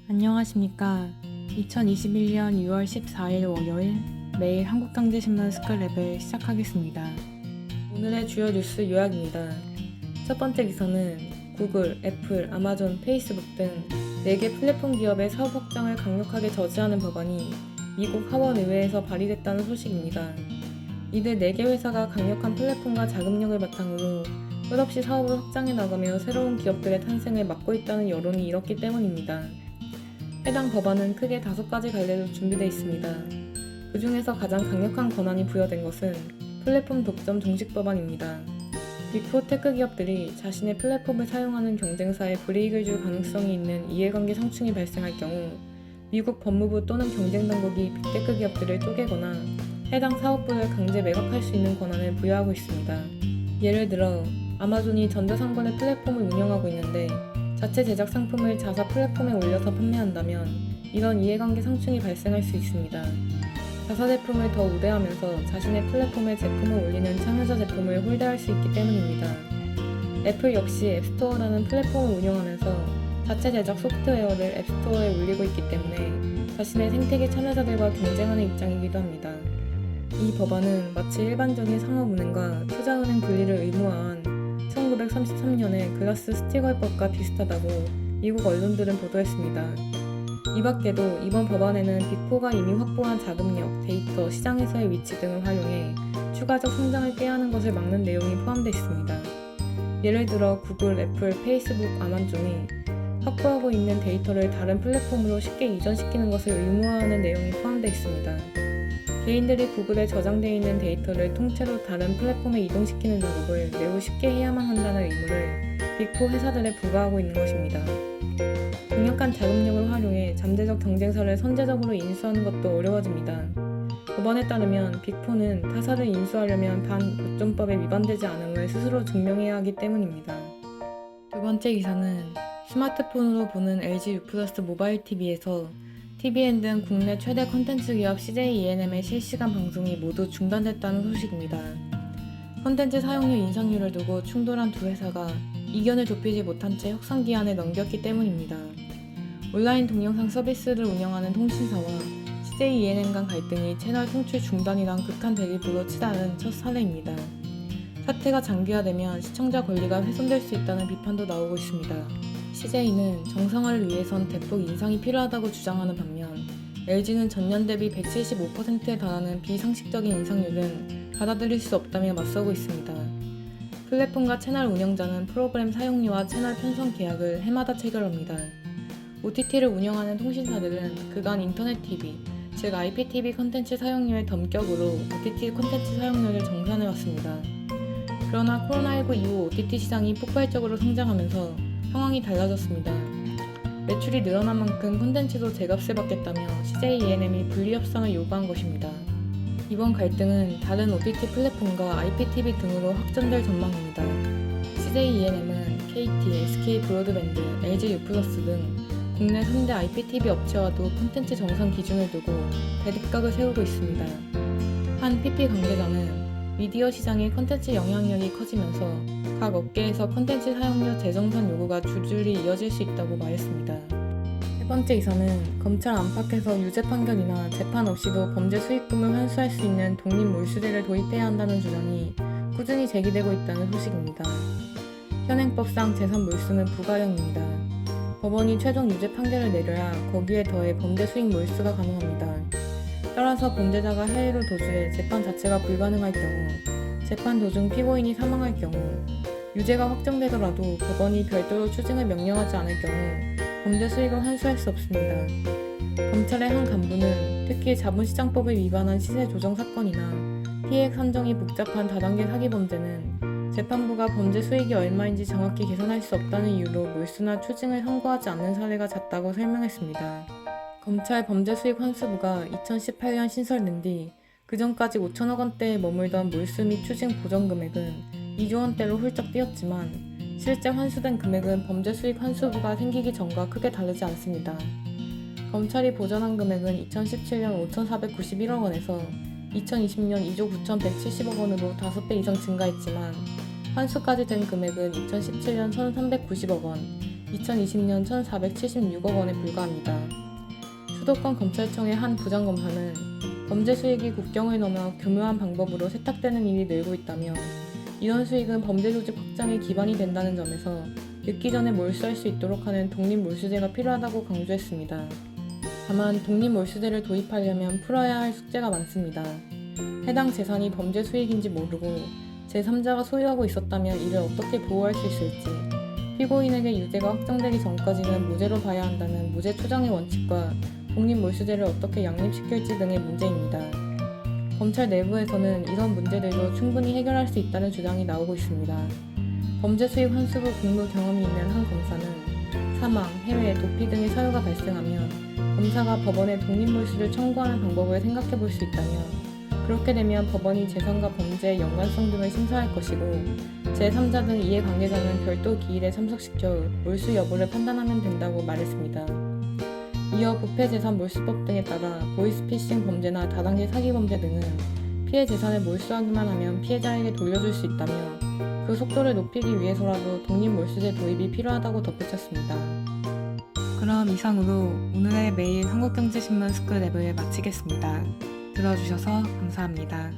안녕하십니까. 2021년 6월 14일 월요일 매일 한국경제신문 스크랩을 시작하겠습니다. 오늘의 주요 뉴스 요약입니다. 첫 번째 기사는 구글, 애플, 아마존, 페이스북 등 4개 플랫폼 기업의 사업 확장을 강력하게 저지하는 법안이 미국 하원의회에서 발의됐다는 소식입니다. 이들 4개 회사가 강력한 플랫폼과 자금력을 바탕으로 끝없이 사업을 확장해 나가며 새로운 기업들의 탄생을 막고 있다는 여론이 일었기 때문입니다. 해당 법안은 크게 5가지 갈래로 준비되어 있습니다. 그 중에서 가장 강력한 권한이 부여된 것은 플랫폼 독점 종식 법안입니다. 빅4 테크 기업들이 자신의 플랫폼을 사용하는 경쟁사에 불이익을 줄 가능성이 있는 이해관계 상충이 발생할 경우 미국 법무부 또는 경쟁당국이 빅테크 기업들을 쪼개거나 해당 사업부를 강제 매각할 수 있는 권한을 부여하고 있습니다. 예를 들어 아마존이 전자상권의 플랫폼을 운영하고 있는데 자체 제작 상품을 자사 플랫폼에 올려서 판매한다면 이런 이해관계 상충이 발생할 수 있습니다. 자사 제품을 더 우대하면서 자신의 플랫폼에 제품을 올리는 참여자 제품을 홀대할 수 있기 때문입니다. 애플 역시 앱스토어라는 플랫폼을 운영하면서 자체 제작 소프트웨어를 앱스토어에 올리고 있기 때문에 자신의 생태계 참여자들과 경쟁하는 입장이기도 합니다. 이 법안은 마치 일반적인 상업은행과 투자은행 분리를 의무화한 1933년의 글라스 스티걸법과 비슷하다고 미국 언론들은 보도했습니다. 이 밖에도 이번 법안에는 빅4가 이미 확보한 자금력, 데이터, 시장에서의 위치 등을 활용해 추가적 성장을 꾀하는 것을 막는 내용이 포함되어 있습니다. 예를 들어 구글, 애플, 페이스북, 아마존이 확보하고 있는 데이터를 다른 플랫폼으로 쉽게 이전시키는 것을 의무화하는 내용이 포함되어 있습니다. 개인들이 구글에 저장되어 있는 데이터를 통째로 다른 플랫폼에 이동시키는 작업을 매우 쉽게 해야만 한다는 의무를 빅4 회사들에 부과하고 있는 것입니다. 강력한 자금력을 활용해 잠재적 경쟁사를 선제적으로 인수하는 것도 어려워집니다. 법안에 따르면 빅4는 타사를 인수하려면 반독점법에 위반되지 않음을 스스로 증명해야 하기 때문입니다. 두 번째 기사는 스마트폰으로 보는 LG U+ 모바일 TV에서 TVN 등 국내 최대 콘텐츠 기업 CJ ENM의 실시간 방송이 모두 중단됐다는 소식입니다. 콘텐츠 사용료 인상률을 두고 충돌한 두 회사가 이견을 좁히지 못한 채 협상기한을 넘겼기 때문입니다. 온라인 동영상 서비스를 운영하는 통신사와 CJ ENM 간 갈등이 채널 송출 중단이란 극한 대립으로 치달은 첫 사례입니다. 사태가 장기화되면 시청자 권리가 훼손될 수 있다는 비판도 나오고 있습니다. CJ는 정상화를 위해선 대폭 인상이 필요하다고 주장하는 반면 LG는 전년 대비 175%에 달하는 비상식적인 인상률은 받아들일 수 없다며 맞서고 있습니다. 플랫폼과 채널 운영자는 프로그램 사용료와 채널 편성 계약을 해마다 체결합니다. OTT를 운영하는 통신사들은 그간 인터넷 TV, 즉 IPTV 콘텐츠 사용료의 덤격으로 OTT 콘텐츠 사용료를 정산해왔습니다. 그러나 코로나19 이후 OTT 시장이 폭발적으로 성장하면서 상황이 달라졌습니다. 매출이 늘어난 만큼 콘텐츠도 제값을 받겠다며 CJ ENM이 분리 협상을 요구한 것입니다. 이번 갈등은 다른 OTT 플랫폼과 IPTV 등으로 확전될 전망입니다. CJ ENM은 KT, SK 브로드밴드, LG U+ 등 국내 3대 IPTV 업체와도 콘텐츠 정산 기준을 두고 대립각을 세우고 있습니다. 한 PP 관계자는 미디어 시장의 콘텐츠 영향력이 커지면서 각 업계에서 콘텐츠 사용료 재정산 요구가 줄줄이 이어질 수 있다고 말했습니다. 세 번째 기사는 검찰 안팎에서 유죄 판결이나 재판 없이도 범죄 수익금을 환수할 수 있는 독립 몰수제를 도입해야 한다는 주장이 꾸준히 제기되고 있다는 소식입니다. 현행법상 재산 몰수는 부가형입니다. 법원이 최종 유죄 판결을 내려야 거기에 더해 범죄 수익 몰수가 가능합니다. 따라서 범죄자가 해외로 도주해 재판 자체가 불가능할 경우, 재판 도중 피고인이 사망할 경우, 유죄가 확정되더라도 법원이 별도로 추징을 명령하지 않을 경우 범죄 수익을 환수할 수 없습니다. 검찰의 한 간부는 특히 자본시장법을 위반한 시세 조정 사건이나 피해액 산정이 복잡한 다단계 사기 범죄는 재판부가 범죄 수익이 얼마인지 정확히 계산할 수 없다는 이유로 몰수나 추징을 선고하지 않는 사례가 잦다고 설명했습니다. 검찰 범죄수익 환수부가 2018년 신설된 뒤 그전까지 5천억 원대에 머물던 몰수 및 추징 보전 금액은 2조 원대로 훌쩍 뛰었지만 실제 환수된 금액은 범죄수익 환수부가 생기기 전과 크게 다르지 않습니다. 검찰이 보전한 금액은 2017년 5,491억 원에서 2020년 2조 9,170억 원으로 5배 이상 증가했지만 환수까지 된 금액은 2017년 1,390억 원, 2020년 1,476억 원에 불과합니다. 수도권 검찰청의 한 부장검사는 범죄 수익이 국경을 넘어 교묘한 방법으로 세탁되는 일이 늘고 있다며 이런 수익은 범죄 조직 확장에 기반이 된다는 점에서 늦기 전에 몰수할 수 있도록 하는 독립몰수제가 필요하다고 강조했습니다. 다만 독립몰수제를 도입하려면 풀어야 할 숙제가 많습니다. 해당 재산이 범죄 수익인지 모르고 제3자가 소유하고 있었다면 이를 어떻게 보호할 수 있을지, 피고인에게 유죄가 확정되기 전까지는 무죄로 봐야 한다는 무죄 추정의 원칙과 독립몰수제를 어떻게 양립시킬지 등의 문제입니다. 검찰 내부에서는 이런 문제들도 충분히 해결할 수 있다는 주장이 나오고 있습니다. 범죄 수익 환수부 근무 경험이 있는 한 검사는 사망, 해외, 도피 등의 사유가 발생하면 검사가 법원에 독립몰수를 청구하는 방법을 생각해 볼 수 있다며, 그렇게 되면 법원이 재산과 범죄의 연관성 등을 심사할 것이고 제3자 등 이해관계자는 별도 기일에 참석시켜 몰수 여부를 판단하면 된다고 말했습니다. 이어 부패재산몰수법 등에 따라 보이스피싱 범죄나 다단계 사기 범죄 등은 피해 재산을 몰수하기만 하면 피해자에게 돌려줄 수 있다며 그 속도를 높이기 위해서라도 독립몰수제 도입이 필요하다고 덧붙였습니다. 그럼 이상으로 오늘의 매일 한국경제신문 스크랩을 마치겠습니다. 들어주셔서 감사합니다.